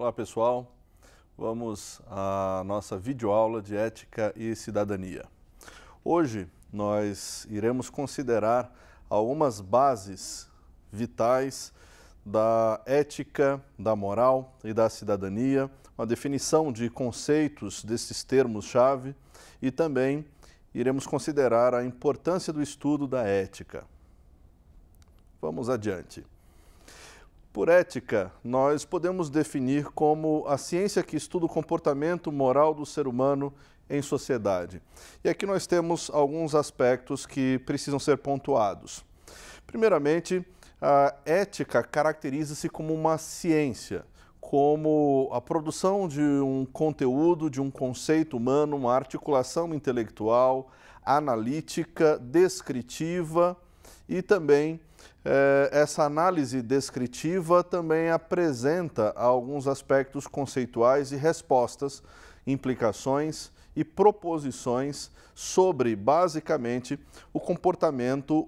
Olá pessoal, vamos à nossa videoaula de Ética e Cidadania. Hoje nós iremos considerar algumas bases vitais da ética, da moral e da cidadania, uma definição de conceitos desses termos-chave e também iremos considerar a importância do estudo da ética. Vamos adiante. Por ética, nós podemos definir como a ciência que estuda o comportamento moral do ser humano em sociedade. E aqui nós temos alguns aspectos que precisam ser pontuados. Primeiramente, a ética caracteriza-se como uma ciência, como a produção de um conteúdo, de um conceito humano, uma articulação intelectual, analítica, descritiva e também essa análise descritiva também apresenta alguns aspectos conceituais e respostas, implicações e proposições sobre, basicamente, o comportamento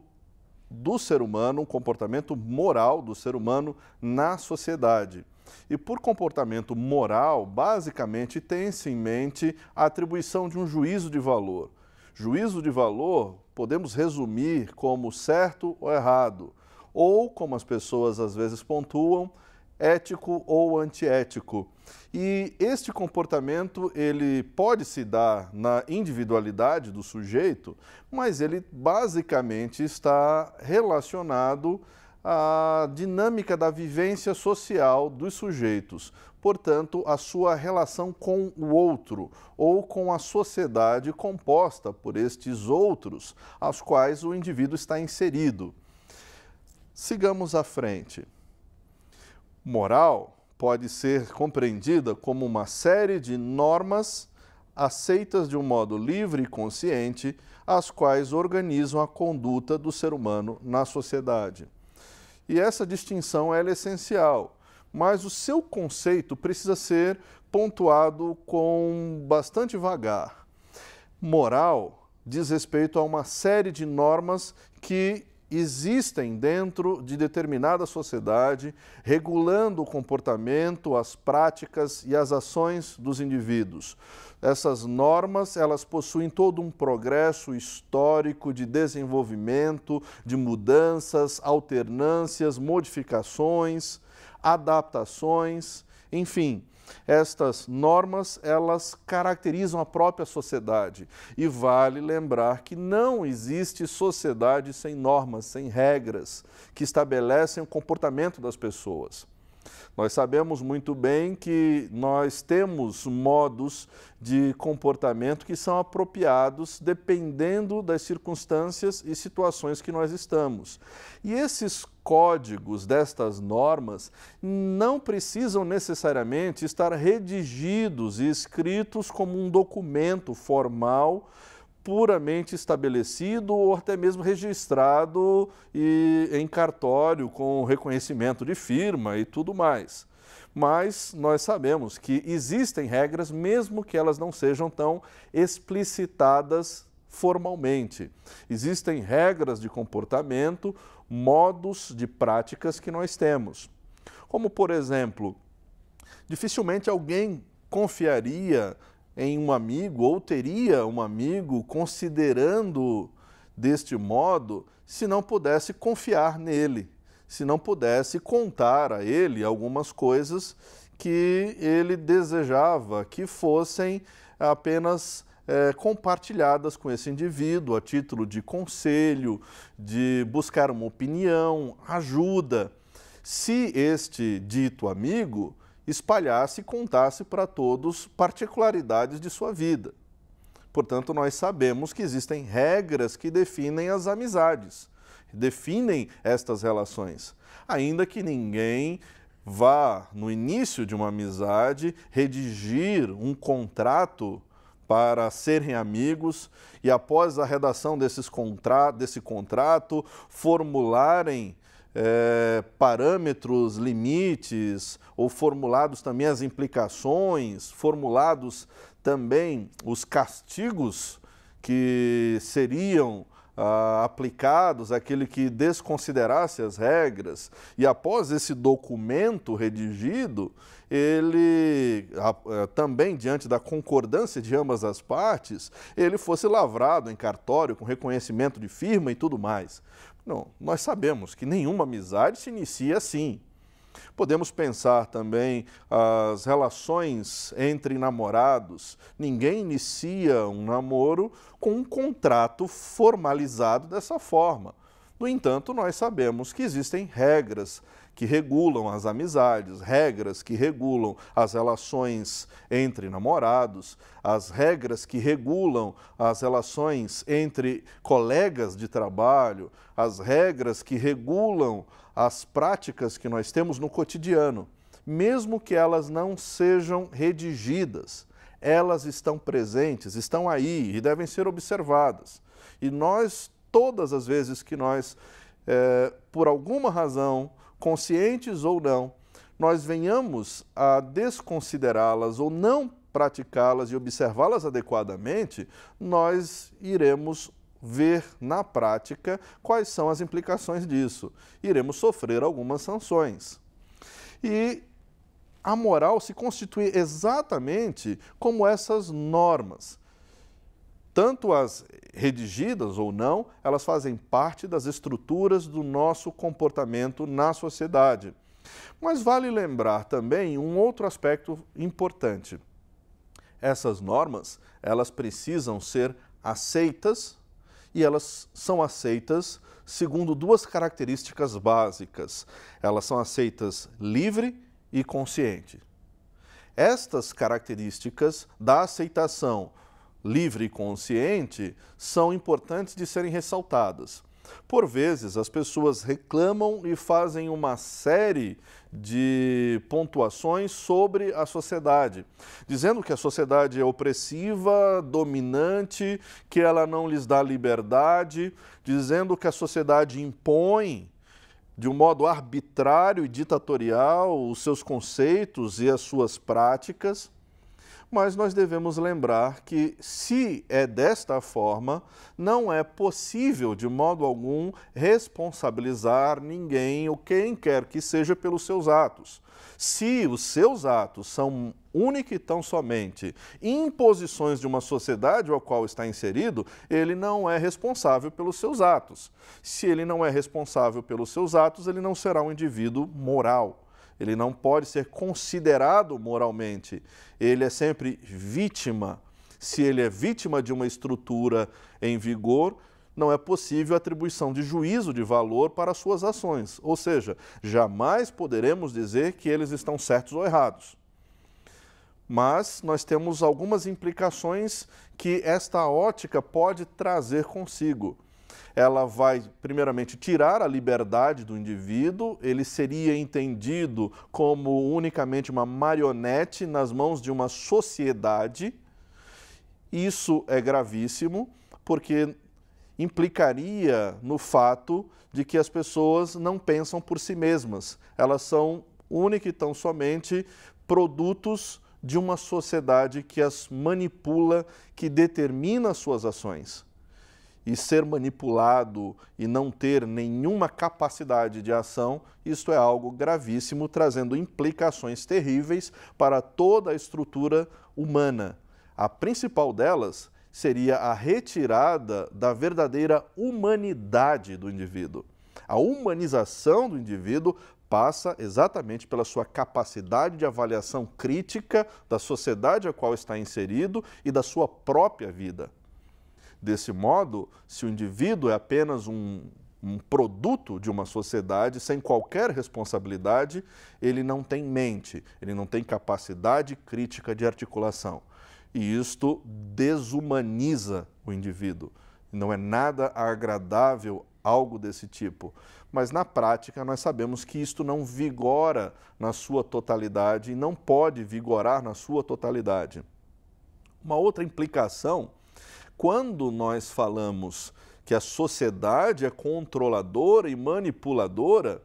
do ser humano, o comportamento moral do ser humano na sociedade. E por comportamento moral, basicamente, tem-se em mente a atribuição de um juízo de valor. Juízo de valor podemos resumir como certo ou errado, ou, como as pessoas às vezes pontuam, ético ou antiético. E este comportamento ele pode se dar na individualidade do sujeito, mas ele basicamente está relacionado à dinâmica da vivência social dos sujeitos, portanto, a sua relação com o outro ou com a sociedade composta por estes outros, aos quais o indivíduo está inserido. Sigamos à frente. Moral pode ser compreendida como uma série de normas aceitas de um modo livre e consciente, as quais organizam a conduta do ser humano na sociedade. E essa distinção é essencial, mas o seu conceito precisa ser pontuado com bastante vagar. Moral diz respeito a uma série de normas que existem dentro de determinada sociedade, regulando o comportamento, as práticas e as ações dos indivíduos. Essas normas, elas possuem todo um progresso histórico de desenvolvimento, de mudanças, alternâncias, modificações, adaptações, enfim. Estas normas, elas caracterizam a própria sociedade e vale lembrar que não existe sociedade sem normas, sem regras que estabelecem o comportamento das pessoas. Nós sabemos muito bem que nós temos modos de comportamento que são apropriados dependendo das circunstâncias e situações que nós estamos. E esses códigos destas normas não precisam necessariamente estar redigidos e escritos como um documento formal puramente estabelecido ou até mesmo registrado em cartório com reconhecimento de firma e tudo mais. Mas nós sabemos que existem regras, mesmo que elas não sejam tão explicitadas formalmente. Existem regras de comportamento, modos de práticas que nós temos. Como, por exemplo, dificilmente alguém confiaria em um amigo ou teria um amigo considerando deste modo se não pudesse confiar nele, se não pudesse contar a ele algumas coisas que ele desejava que fossem apenas compartilhadas com esse indivíduo a título de conselho, de buscar uma opinião, ajuda. Se este dito amigo espalhasse e contasse para todos particularidades de sua vida. Portanto, nós sabemos que existem regras que definem as amizades, definem estas relações, ainda que ninguém vá, no início de uma amizade, redigir um contrato para serem amigos e, após a redação desse contrato, formularem parâmetros, limites, ou formulados também as implicações, formulados também os castigos que seriam aplicados àquele que desconsiderasse as regras, e após esse documento redigido, ele também, diante da concordância de ambas as partes, ele fosse lavrado em cartório com reconhecimento de firma e tudo mais. Não, nós sabemos que nenhuma amizade se inicia assim. Podemos pensar também as relações entre namorados. Ninguém inicia um namoro com um contrato formalizado dessa forma. No entanto, nós sabemos que existem regras que regulam as amizades, regras que regulam as relações entre namorados, as regras que regulam as relações entre colegas de trabalho, as regras que regulam as práticas que nós temos no cotidiano. Mesmo que elas não sejam redigidas, elas estão presentes, estão aí e devem ser observadas. E nós, todas as vezes que nós, por alguma razão, conscientes ou não, nós venhamos a desconsiderá-las ou não praticá-las e observá-las adequadamente, nós iremos ver na prática quais são as implicações disso. Iremos sofrer algumas sanções. E a moral se constitui exatamente como essas normas. Tanto as redigidas ou não, elas fazem parte das estruturas do nosso comportamento na sociedade. Mas vale lembrar também um outro aspecto importante. Essas normas, elas precisam ser aceitas e elas são aceitas segundo duas características básicas. Elas são aceitas livre e consciente. Estas características da aceitação livre e consciente são importantes de serem ressaltadas. Por vezes, as pessoas reclamam e fazem uma série de pontuações sobre a sociedade, dizendo que a sociedade é opressiva, dominante, que ela não lhes dá liberdade, dizendo que a sociedade impõe de um modo arbitrário e ditatorial os seus conceitos e as suas práticas. Mas nós devemos lembrar que, se é desta forma, não é possível, de modo algum, responsabilizar ninguém ou quem quer que seja pelos seus atos. Se os seus atos são única e tão somente imposições de uma sociedade ao qual está inserido, ele não é responsável pelos seus atos. Se ele não é responsável pelos seus atos, ele não será um indivíduo moral. Ele não pode ser considerado moralmente. Ele é sempre vítima. Se ele é vítima de uma estrutura em vigor, não é possível atribuição de juízo de valor para suas ações. Ou seja, jamais poderemos dizer que eles estão certos ou errados. Mas nós temos algumas implicações que esta ótica pode trazer consigo. Ela vai, primeiramente, tirar a liberdade do indivíduo, ele seria entendido como unicamente uma marionete nas mãos de uma sociedade. Isso é gravíssimo, porque implicaria no fato de que as pessoas não pensam por si mesmas. Elas são única e tão somente produtos de uma sociedade que as manipula, que determina as suas ações. E ser manipulado e não ter nenhuma capacidade de ação, isto é algo gravíssimo, trazendo implicações terríveis para toda a estrutura humana. A principal delas seria a retirada da verdadeira humanidade do indivíduo. A humanização do indivíduo passa exatamente pela sua capacidade de avaliação crítica da sociedade a qual está inserido e da sua própria vida. Desse modo, se o indivíduo é apenas um produto de uma sociedade sem qualquer responsabilidade, ele não tem mente, ele não tem capacidade crítica de articulação. E isto desumaniza o indivíduo. Não é nada agradável algo desse tipo. Mas na prática nós sabemos que isto não vigora na sua totalidade e não pode vigorar na sua totalidade. Uma outra implicação, quando nós falamos que a sociedade é controladora e manipuladora,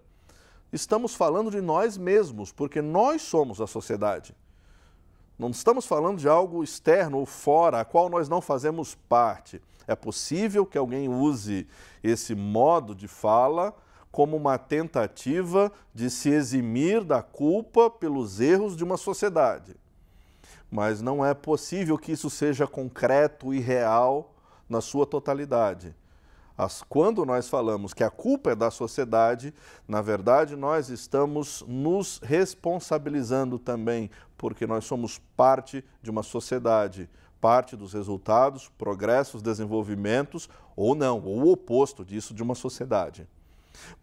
estamos falando de nós mesmos, porque nós somos a sociedade. Não estamos falando de algo externo ou fora, a qual nós não fazemos parte. É possível que alguém use esse modo de fala como uma tentativa de se eximir da culpa pelos erros de uma sociedade. Mas não é possível que isso seja concreto e real na sua totalidade. Quando nós falamos que a culpa é da sociedade, na verdade nós estamos nos responsabilizando também, porque nós somos parte de uma sociedade, parte dos resultados, progressos, desenvolvimentos, ou não, ou o oposto disso de uma sociedade.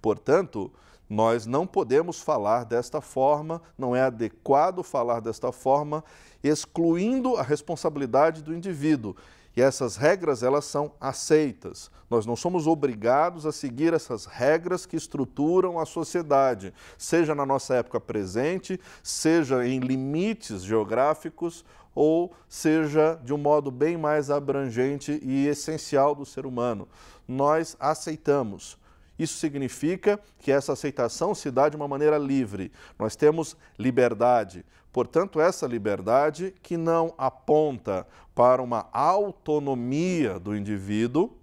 Portanto, nós não podemos falar desta forma, não é adequado falar desta forma, excluindo a responsabilidade do indivíduo. E essas regras, elas são aceitas. Nós não somos obrigados a seguir essas regras que estruturam a sociedade, seja na nossa época presente, seja em limites geográficos, ou seja de um modo bem mais abrangente e essencial do ser humano. Nós aceitamos. Isso significa que essa aceitação se dá de uma maneira livre. Nós temos liberdade. Portanto, essa liberdade que não aponta para uma autonomia do indivíduo,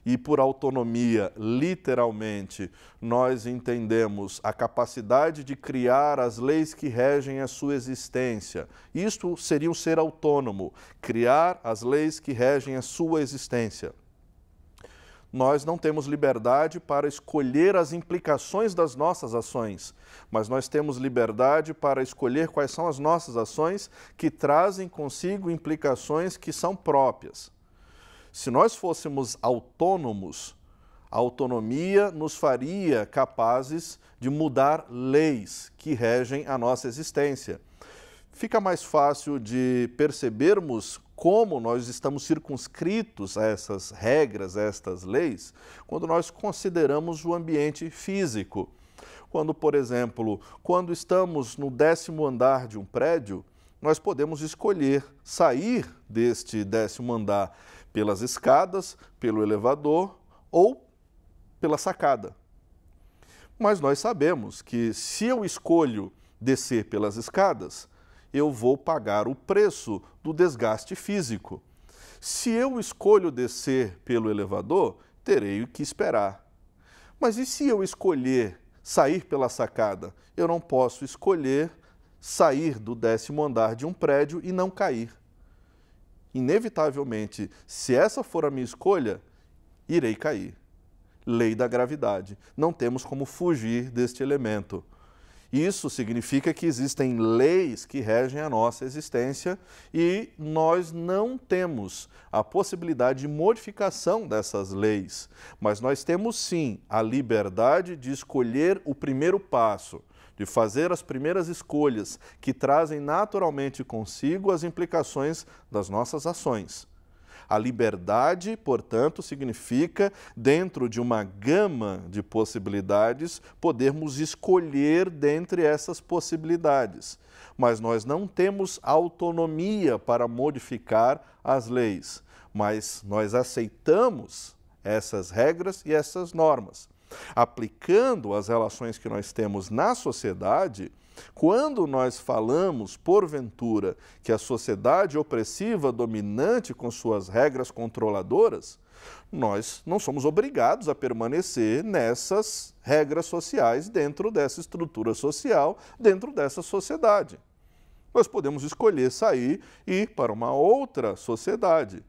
e por autonomia, literalmente, nós entendemos a capacidade de criar as leis que regem a sua existência. Isto seria um ser autônomo, criar as leis que regem a sua existência. Nós não temos liberdade para escolher as implicações das nossas ações, mas nós temos liberdade para escolher quais são as nossas ações que trazem consigo implicações que são próprias. Se nós fôssemos autônomos, a autonomia nos faria capazes de mudar leis que regem a nossa existência. Fica mais fácil de percebermos como nós estamos circunscritos a essas regras, a estas leis, quando nós consideramos o ambiente físico. Quando, por exemplo, quando estamos no 10º andar de um prédio, nós podemos escolher sair deste 10º andar pelas escadas, pelo elevador ou pela sacada. Mas nós sabemos que se eu escolho descer pelas escadas, eu vou pagar o preço do desgaste físico. Se eu escolho descer pelo elevador, terei que esperar. Mas e se eu escolher sair pela sacada? Eu não posso escolher sair do 10º andar de um prédio e não cair. Inevitavelmente, se essa for a minha escolha, irei cair. Lei da gravidade. Não temos como fugir deste elemento. Isso significa que existem leis que regem a nossa existência e nós não temos a possibilidade de modificação dessas leis, mas nós temos sim a liberdade de escolher o primeiro passo, de fazer as primeiras escolhas que trazem naturalmente consigo as implicações das nossas ações. A liberdade, portanto, significa, dentro de uma gama de possibilidades, podermos escolher dentre essas possibilidades. Mas nós não temos autonomia para modificar as leis, mas nós aceitamos essas regras e essas normas. Aplicando as relações que nós temos na sociedade, quando nós falamos, porventura, que a sociedade opressiva, dominante com suas regras controladoras, nós não somos obrigados a permanecer nessas regras sociais, dentro dessa estrutura social, dentro dessa sociedade. Nós podemos escolher sair e ir para uma outra sociedade.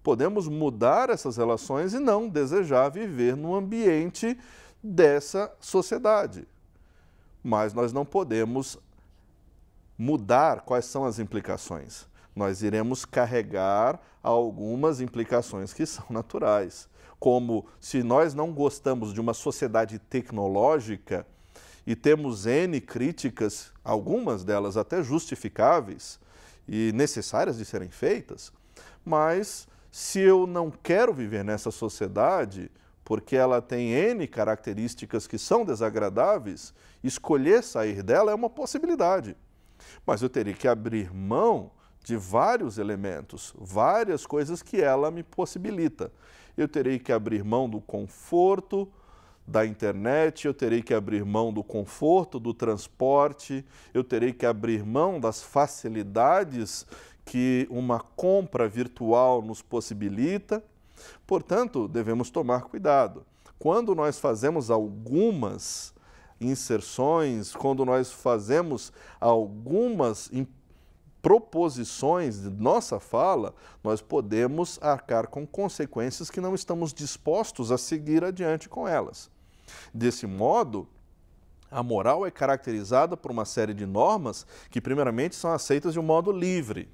Podemos mudar essas relações e não desejar viver no ambiente dessa sociedade. Mas nós não podemos mudar quais são as implicações. Nós iremos carregar algumas implicações que são naturais, como se nós não gostamos de uma sociedade tecnológica e temos N críticas, algumas delas até justificáveis e necessárias de serem feitas, mas se eu não quero viver nessa sociedade, porque ela tem N características que são desagradáveis, escolher sair dela é uma possibilidade. Mas eu teria que abrir mão de vários elementos, várias coisas que ela me possibilita. Eu terei que abrir mão do conforto, da internet, eu terei que abrir mão do conforto, do transporte, eu terei que abrir mão das facilidades que uma compra virtual nos possibilita. Portanto, devemos tomar cuidado. Quando nós fazemos algumas inserções, quando nós fazemos algumas proposições de nossa fala, nós podemos arcar com consequências que não estamos dispostos a seguir adiante com elas. Desse modo, a moral é caracterizada por uma série de normas que, primeiramente, são aceitas de um modo livre.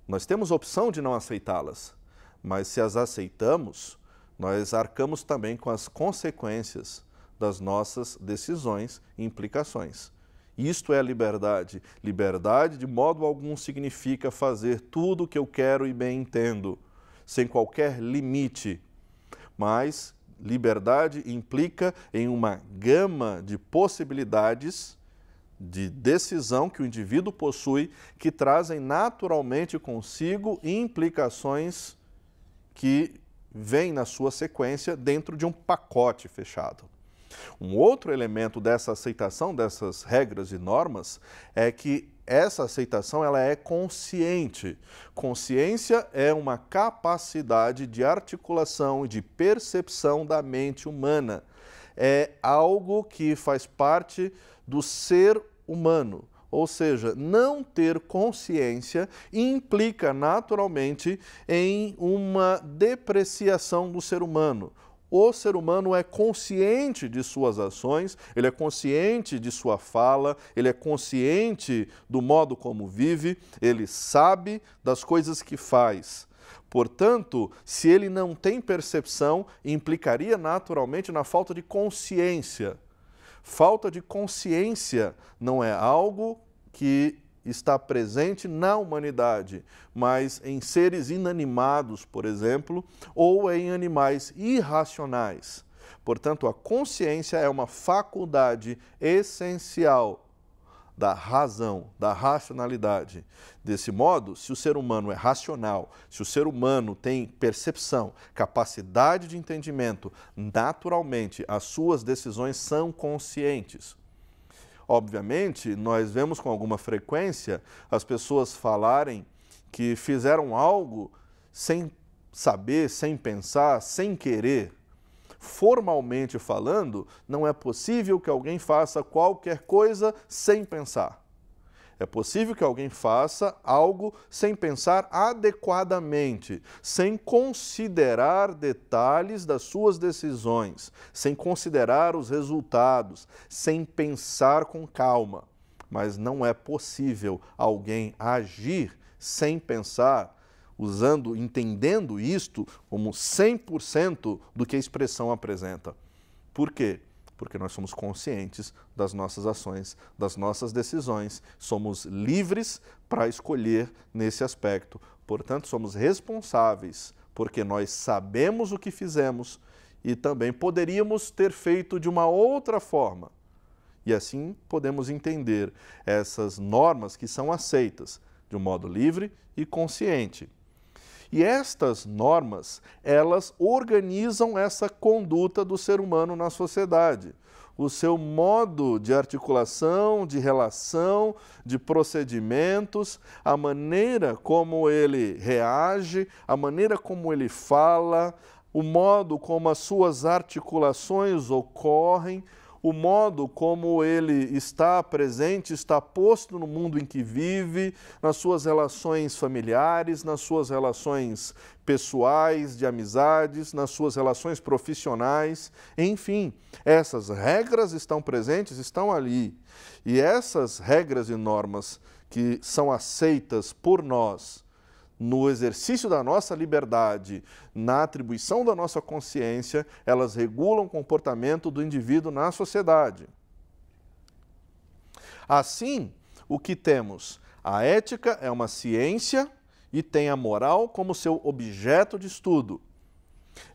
Nós temos a opção de não aceitá-las, mas se as aceitamos, nós arcamos também com as consequências das nossas decisões e implicações. Isto é a liberdade. Liberdade, de modo algum, significa fazer tudo o que eu quero e bem entendo, sem qualquer limite. Mas liberdade implica em uma gama de possibilidades de decisão que o indivíduo possui, que trazem naturalmente consigo implicações que vêm na sua sequência dentro de um pacote fechado. Um outro elemento dessa aceitação dessas regras e normas é que essa aceitação ela é consciente. Consciência é uma capacidade de articulação e de percepção da mente humana. É algo que faz parte do ser humano. Ou seja, não ter consciência implica naturalmente em uma depreciação do ser humano. O ser humano é consciente de suas ações, ele é consciente de sua fala, ele é consciente do modo como vive, ele sabe das coisas que faz. Portanto, se ele não tem percepção, implicaria naturalmente na falta de consciência. Falta de consciência não é algo que está presente na humanidade, mas em seres inanimados, por exemplo, ou em animais irracionais. Portanto, a consciência é uma faculdade essencial da razão, da racionalidade. Desse modo, se o ser humano é racional, se o ser humano tem percepção, capacidade de entendimento, naturalmente as suas decisões são conscientes. Obviamente, nós vemos com alguma frequência as pessoas falarem que fizeram algo sem saber, sem pensar, sem querer. Formalmente falando, não é possível que alguém faça qualquer coisa sem pensar. É possível que alguém faça algo sem pensar adequadamente, sem considerar detalhes das suas decisões, sem considerar os resultados, sem pensar com calma. Mas não é possível alguém agir sem pensar, entendendo isto como 100% do que a expressão apresenta. Por quê? Porque nós somos conscientes das nossas ações, das nossas decisões, somos livres para escolher nesse aspecto. Portanto, somos responsáveis, porque nós sabemos o que fizemos e também poderíamos ter feito de uma outra forma. E assim podemos entender essas normas que são aceitas de um modo livre e consciente. E estas normas, elas organizam essa conduta do ser humano na sociedade. O seu modo de articulação, de relação, de procedimentos, a maneira como ele reage, a maneira como ele fala, o modo como as suas articulações ocorrem, o modo como ele está presente, está posto no mundo em que vive, nas suas relações familiares, nas suas relações pessoais, de amizades, nas suas relações profissionais, enfim, essas regras estão presentes, estão ali. E essas regras e normas que são aceitas por nós, no exercício da nossa liberdade, na atribuição da nossa consciência, elas regulam o comportamento do indivíduo na sociedade. Assim, o que temos? A ética é uma ciência e tem a moral como seu objeto de estudo.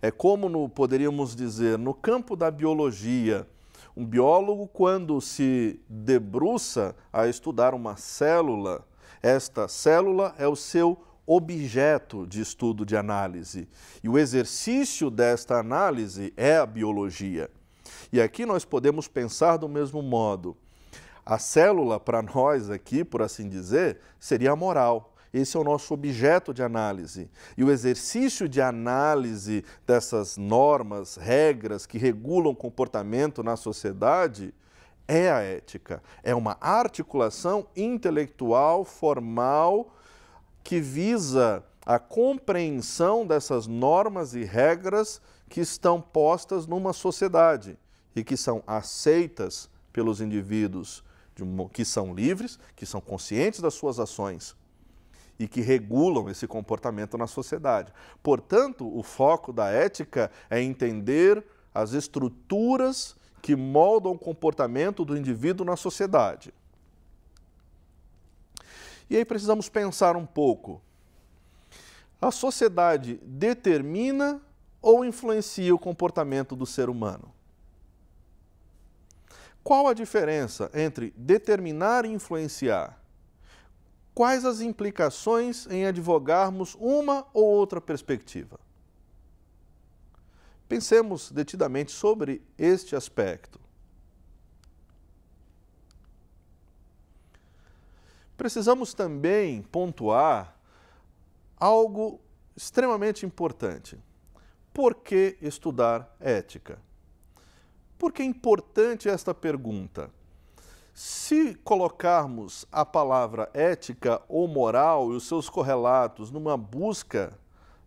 É como, poderíamos dizer, no campo da biologia, um biólogo, quando se debruça a estudar uma célula, esta célula é o seu objeto de estudo, de análise. E o exercício desta análise é a biologia. E aqui nós podemos pensar do mesmo modo. A célula, para nós aqui, por assim dizer, seria a moral. Esse é o nosso objeto de análise. E o exercício de análise dessas normas, regras que regulam o comportamento na sociedade é a ética. É uma articulação intelectual, formal, que visa a compreensão dessas normas e regras que estão postas numa sociedade e que são aceitas pelos indivíduos que são livres, que são conscientes das suas ações e que regulam esse comportamento na sociedade. Portanto, o foco da ética é entender as estruturas que moldam o comportamento do indivíduo na sociedade. E aí precisamos pensar um pouco. A sociedade determina ou influencia o comportamento do ser humano? Qual a diferença entre determinar e influenciar? Quais as implicações em advogarmos uma ou outra perspectiva? Pensemos detidamente sobre este aspecto. Precisamos também pontuar algo extremamente importante. Por que estudar ética? Por que é importante esta pergunta? Se colocarmos a palavra ética ou moral e os seus correlatos numa busca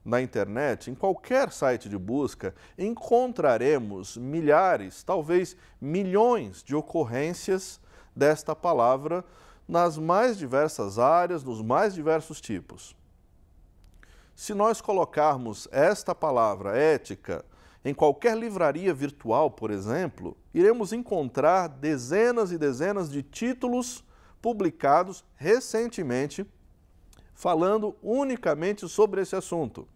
na internet, em qualquer site de busca, encontraremos milhares, talvez milhões de ocorrências desta palavra nas mais diversas áreas, nos mais diversos tipos. Se nós colocarmos esta palavra ética em qualquer livraria virtual, por exemplo, iremos encontrar dezenas e dezenas de títulos publicados recentemente falando unicamente sobre esse assunto.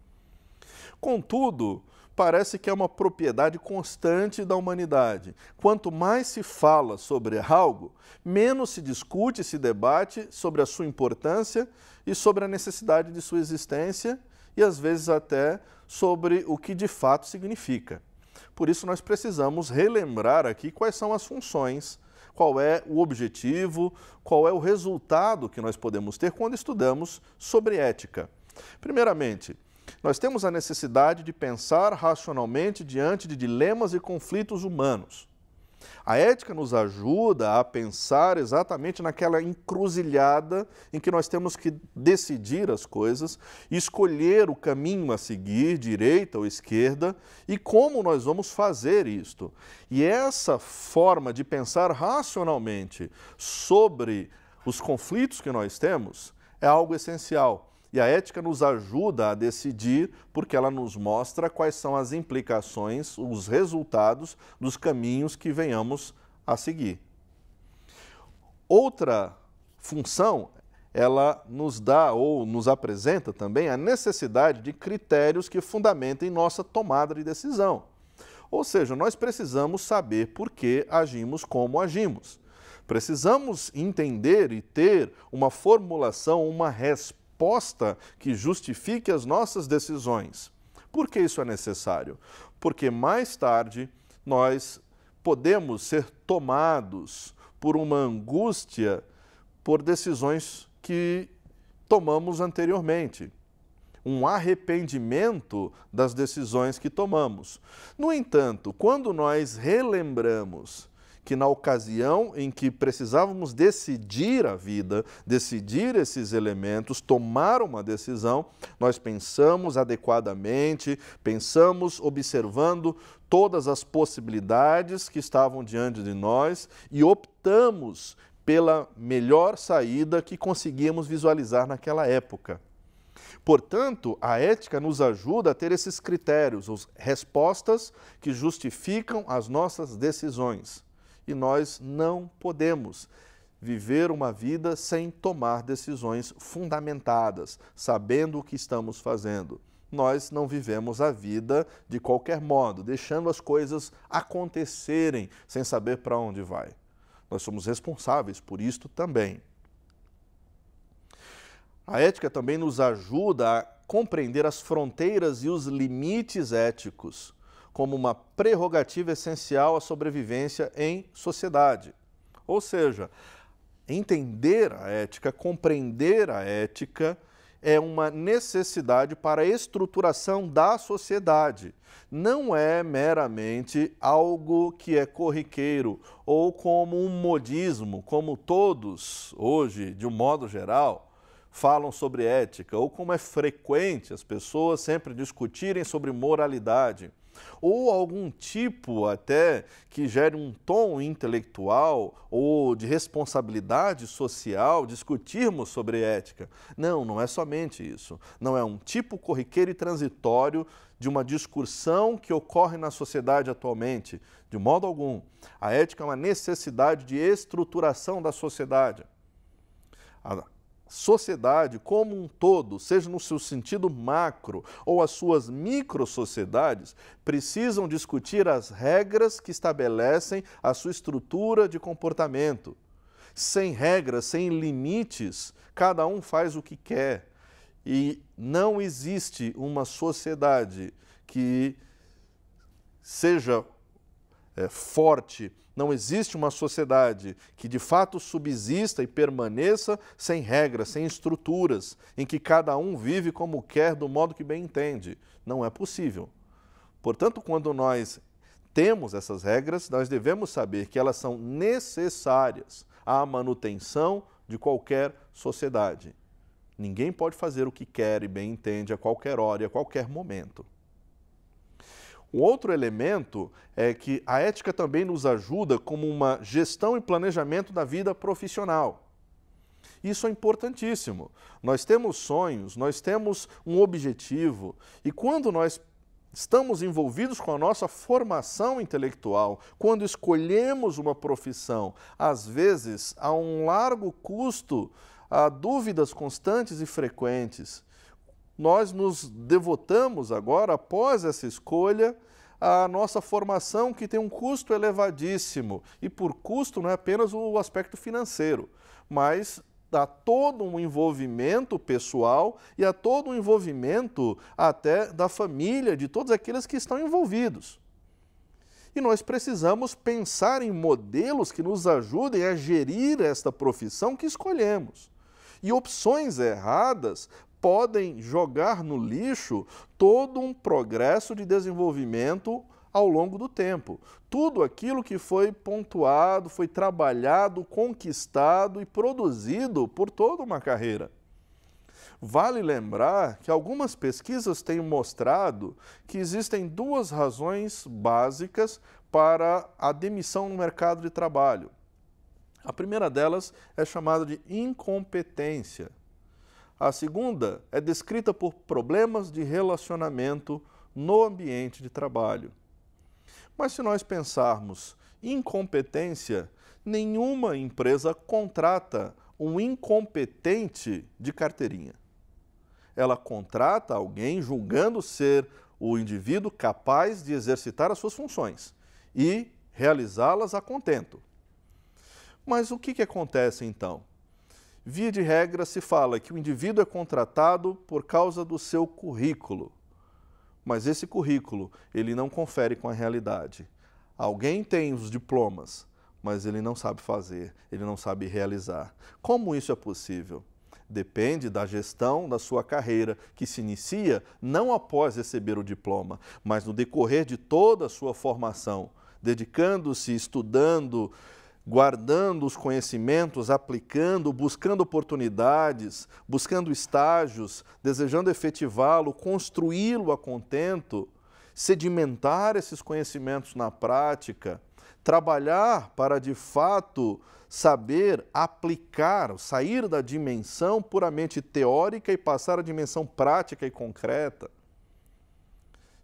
Contudo, parece que é uma propriedade constante da humanidade. Quanto mais se fala sobre algo, menos se discute, se debate sobre a sua importância e sobre a necessidade de sua existência e, às vezes, até sobre o que de fato significa. Por isso, nós precisamos relembrar aqui quais são as funções, qual é o objetivo, qual é o resultado que nós podemos ter quando estudamos sobre ética. Primeiramente, nós temos a necessidade de pensar racionalmente diante de dilemas e conflitos humanos. A ética nos ajuda a pensar exatamente naquela encruzilhada em que nós temos que decidir as coisas, escolher o caminho a seguir, direita ou esquerda, e como nós vamos fazer isto. E essa forma de pensar racionalmente sobre os conflitos que nós temos é algo essencial. E a ética nos ajuda a decidir porque ela nos mostra quais são as implicações, os resultados dos caminhos que venhamos a seguir. Outra função, ela nos dá ou nos apresenta também a necessidade de critérios que fundamentem nossa tomada de decisão. Ou seja, nós precisamos saber por que agimos como agimos. Precisamos entender e ter uma formulação, uma resposta que justifique as nossas decisões. Por que isso é necessário? Porque mais tarde nós podemos ser tomados por uma angústia por decisões que tomamos anteriormente. Um arrependimento das decisões que tomamos. No entanto, quando nós relembramos que na ocasião em que precisávamos decidir a vida, decidir esses elementos, tomar uma decisão, nós pensamos adequadamente, pensamos observando todas as possibilidades que estavam diante de nós e optamos pela melhor saída que conseguíamos visualizar naquela época. Portanto, a ética nos ajuda a ter esses critérios, as respostas que justificam as nossas decisões. E nós não podemos viver uma vida sem tomar decisões fundamentadas, sabendo o que estamos fazendo. Nós não vivemos a vida de qualquer modo, deixando as coisas acontecerem sem saber para onde vai. Nós somos responsáveis por isto também. A ética também nos ajuda a compreender as fronteiras e os limites éticos. como uma prerrogativa essencial à sobrevivência em sociedade. Ou seja, entender a ética, compreender a ética é uma necessidade para a estruturação da sociedade. Não é meramente algo que é corriqueiro ou como um modismo, como todos hoje, de um modo geral, falam sobre ética, ou como é frequente as pessoas sempre discutirem sobre moralidade, ou algum tipo até que gere um tom intelectual ou de responsabilidade social, discutirmos sobre ética. Não, não é somente isso. Não é um tipo corriqueiro e transitório de uma discussão que ocorre na sociedade atualmente, de modo algum. A ética é uma necessidade de estruturação da sociedade. A sociedade como um todo, seja no seu sentido macro ou as suas micro-sociedades, precisam discutir as regras que estabelecem a sua estrutura de comportamento. Sem regras, sem limites, cada um faz o que quer. E não existe uma sociedade que seja forte, não existe uma sociedade que de fato subsista e permaneça sem regras, sem estruturas, em que cada um vive como quer, do modo que bem entende. Não é possível. Portanto, quando nós temos essas regras, nós devemos saber que elas são necessárias à manutenção de qualquer sociedade. Ninguém pode fazer o que quer e bem entende a qualquer hora e a qualquer momento. O outro elemento é que a ética também nos ajuda como uma gestão e planejamento da vida profissional. Isso é importantíssimo. Nós temos sonhos, nós temos um objetivo, e quando nós estamos envolvidos com a nossa formação intelectual, quando escolhemos uma profissão, às vezes há um largo custo, há dúvidas constantes e frequentes. Nós nos devotamos agora, após essa escolha, à nossa formação, que tem um custo elevadíssimo. E por custo não é apenas o aspecto financeiro, mas há todo um envolvimento pessoal e há todo um envolvimento até da família, de todos aqueles que estão envolvidos. E nós precisamos pensar em modelos que nos ajudem a gerir esta profissão que escolhemos. E opções erradas podem jogar no lixo todo um progresso de desenvolvimento ao longo do tempo. Tudo aquilo que foi pontuado, foi trabalhado, conquistado e produzido por toda uma carreira. Vale lembrar que algumas pesquisas têm mostrado que existem duas razões básicas para a demissão no mercado de trabalho. A primeira delas é chamada de incompetência. A segunda é descrita por problemas de relacionamento no ambiente de trabalho. Mas se nós pensarmos incompetência, nenhuma empresa contrata um incompetente de carteirinha. Ela contrata alguém julgando ser o indivíduo capaz de exercitar as suas funções e realizá-las a contento. Mas o que acontece então? Via de regra, se fala que o indivíduo é contratado por causa do seu currículo. Mas esse currículo, ele não confere com a realidade. Alguém tem os diplomas, mas ele não sabe fazer, ele não sabe realizar. Como isso é possível? Depende da gestão da sua carreira, que se inicia não após receber o diploma, mas no decorrer de toda a sua formação, dedicando-se, estudando, guardando os conhecimentos, aplicando, buscando oportunidades, buscando estágios, desejando efetivá-lo, construí-lo a contento, sedimentar esses conhecimentos na prática, trabalhar para, de fato, saber aplicar, sair da dimensão puramente teórica e passar à dimensão prática e concreta.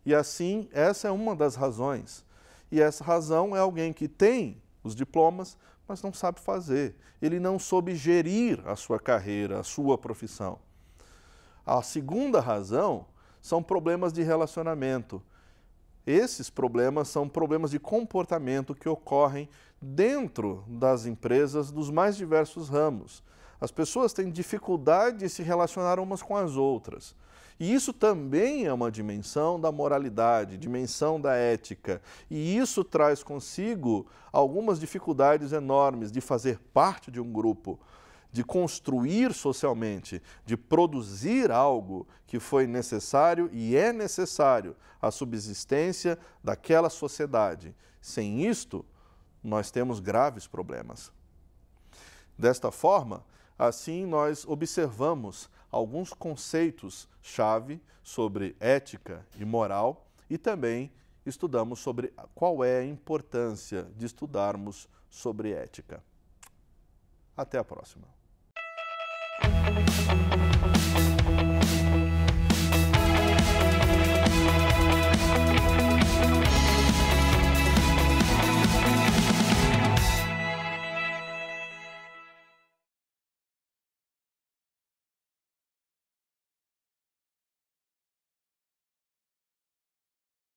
E assim, essa é uma das razões. E essa razão é alguém que tem os diplomas, mas não sabe fazer. Ele não soube gerir a sua carreira, a sua profissão. A segunda razão são problemas de relacionamento. Esses problemas são problemas de comportamento que ocorrem dentro das empresas dos mais diversos ramos. As pessoas têm dificuldade de se relacionar umas com as outras. E isso também é uma dimensão da moralidade, dimensão da ética. E isso traz consigo algumas dificuldades enormes de fazer parte de um grupo, de construir socialmente, de produzir algo que foi necessário e é necessário à subsistência daquela sociedade. Sem isto, nós temos graves problemas. Desta forma, assim nós observamos alguns conceitos-chave sobre ética e moral e também estudamos sobre qual é a importância de estudarmos sobre ética. Até a próxima.